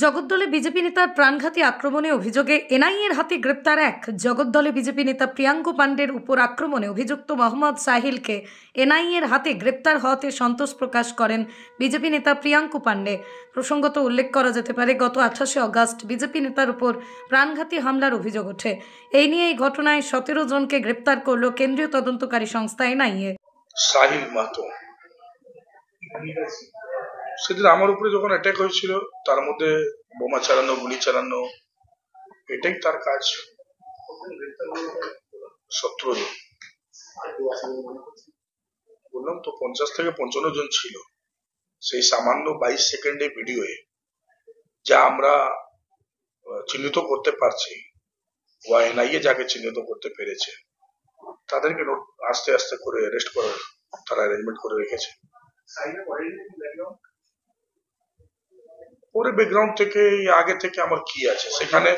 জগদ্দলে BJP নেতার প্রাণঘাতী আক্রমণে অভিযোগে এনআইএর হাতে গ্রেপ্তার এক। জগদ্দলে বিজেপি নেতা প্রিয়াঙ্কু পাণ্ডের উপর আক্রমণে অভিযুক্ত মোহাম্মদ সাহিলকে এনআইএর হাতে গ্রেপ্তার হওয়াতে সন্তোষ প্রকাশ করেন বিজেপি নেতা প্রিয়াঙ্কু পাণ্ডে। প্রসঙ্গত উল্লেখ করা যেতে পারে, গত 28শে অগাস্ট বিজেপি নেতার উপর প্রাণঘাতী হামলার অভিযোগ ওঠে। এই নিয়ে এই ঘটনায় 17 জনকে গ্রেপ্তার করল কেন্দ্রীয় তদন্তকারী সংস্থা এনআইএ। সাহিল মাহাতো সেদিন আমার উপরে যখন অ্যাটাক হয়েছিল, তার মধ্যে বোমা চালানো, গুলি চালানো, এটাই তার কাজ। 17 জন বললাম তো, 50 থেকে 55 জন ছিল। সেই সামান্য 22 সেকেন্ডে ভিডিওয়ে যা আমরা চিহ্নিত করতে পারছি, বা এনআইএ যাকে চিহ্নিত করতে পেরেছে, তাদেরকে আস্তে আস্তে করে অ্যারেস্ট করার তারা অ্যারেঞ্জমেন্ট করে রেখেছে। পরে ব্যাকগ্রাউন্ড থেকে আগে থেকে আমার কি আছে সেখানে,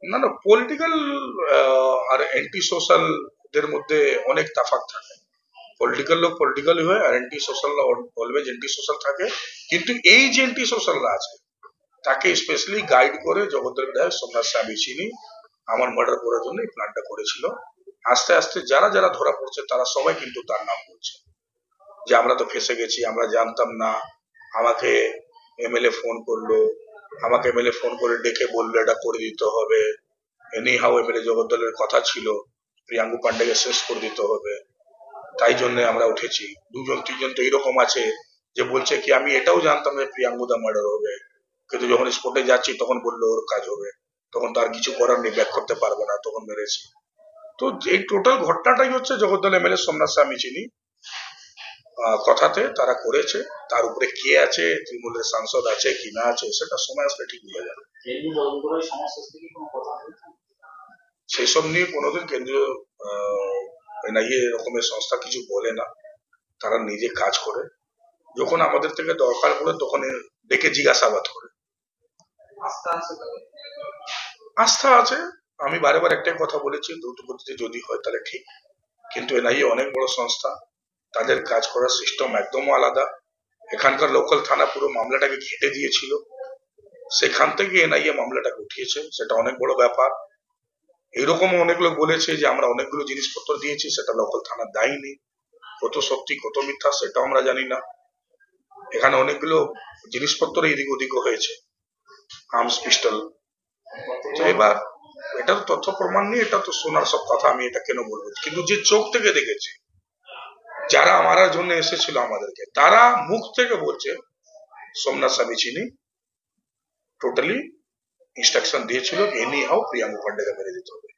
না না, পলিটিক্যাল আর অ্যান্টি সোশ্যাল দের মধ্যে অনেক তাফাৎ থাকে। পলিটিক্যাল লোক পলিটিক্যাল হয়, আর anti social always anti social থাকে। কিন্তু এই যে অ্যান্টি সোশ্যালরা আছে, তাকে স্পেশালি গাইড করে জগদ্দল বিধায়ক সোমনাথ সাবিচিনি আমার মার্ডার করার জন্য এই প্ল্যানটা করেছিল। আস্তে আস্তে যারা যারা ধরা পড়ছে তারা সবাই কিন্তু তার নাম বলছে যে আমরা তো ফেসে গেছি, আমরা জানতাম না। আমাকে এমএলএ ফোন করলো, আমাকে এমএলএ ফোন করে ডেকে বললো এটা করে দিতে হবে। এনি হাউ এমএলএ জগদ্দলের কথা ছিল প্রিয়াঙ্কু পাণ্ডেকে শেষ করে দিতে হবে, তাই জন্য আমরা উঠেছি। 2 জন 3 জন তো এইরকম আছে যে বলছে কি আমি এটাও জানতাম যে প্রিয়াঙ্কু দা মার্ডার হবে, কিন্তু যখন স্পটে যাচ্ছি তখন বললো ওর কাজ হবে, তখন তার কিছু করার নেই, ব্যাক করতে পারবো না, তখন মেরেছি। তো এই টোটাল ঘটনাটাই হচ্ছে জগদ্দল এমএলএ সোমনাথ সাবিচিনি কথাতে তারা করেছে। তার উপরে কে আছে, তৃণমূলের সাংসদ আছে কি না আছে, সেটা সময় আসলে ঠিক হয়ে যাবে। সেই সব নিয়ে কোনোদিন কেন্দ্রীয় এনআইএ এরকমের সংস্থা কিছু বলে না, তারা নিজে কাজ করে। যখন আমাদের থেকে দরকার পড়ে তখন ডেকে জিজ্ঞাসাবাদ করে। আস্থা আছে। আমি বারে বার একটাই কথা বলেছি, দ্রুত গতিতে যদি হয় তাহলে ঠিক, কিন্তু এনআইএ অনেক বড় সংস্থা, তাদের কাজ করার সিস্টেম একদম আলাদা। এখানকার লোকাল থানা পুরো মামলাটাকে ঘেঁটে দিয়েছিল, সেখান থেকে এনআইএ মামলাটাকে উঠিয়েছে, সেটা অনেক বড় ব্যাপার। এরকম অনেক লোক বলেছে যে আমরা অনেকগুলো জিনিসপত্র দিয়েছি, সেটা লোকাল থানা দেয়নি। কত সত্যি কত মিথ্যা সেটাও আমরা জানি না। এখানে অনেকগুলো জিনিসপত্র এদিক ওদিক হয়েছে, আর্মস পিস্টল। তো এবার এটা তো তথ্য প্রমাণ নিয়ে, এটা তো শোনার সব কথা, আমি এটা কেন বলবো, কিন্তু যে চোখ থেকে দেখেছে, যারা মারার জন্য এসেছিল আমাদেরকে, তারা মুখ থেকে বলছে সোমনাথ সাবিচিনি টোটালি ইনস্ট্রাকশন দিয়েছিল এনি হাউ প্রিয়াঙ্কু পাণ্ডেকে মেরে দিতে হবে।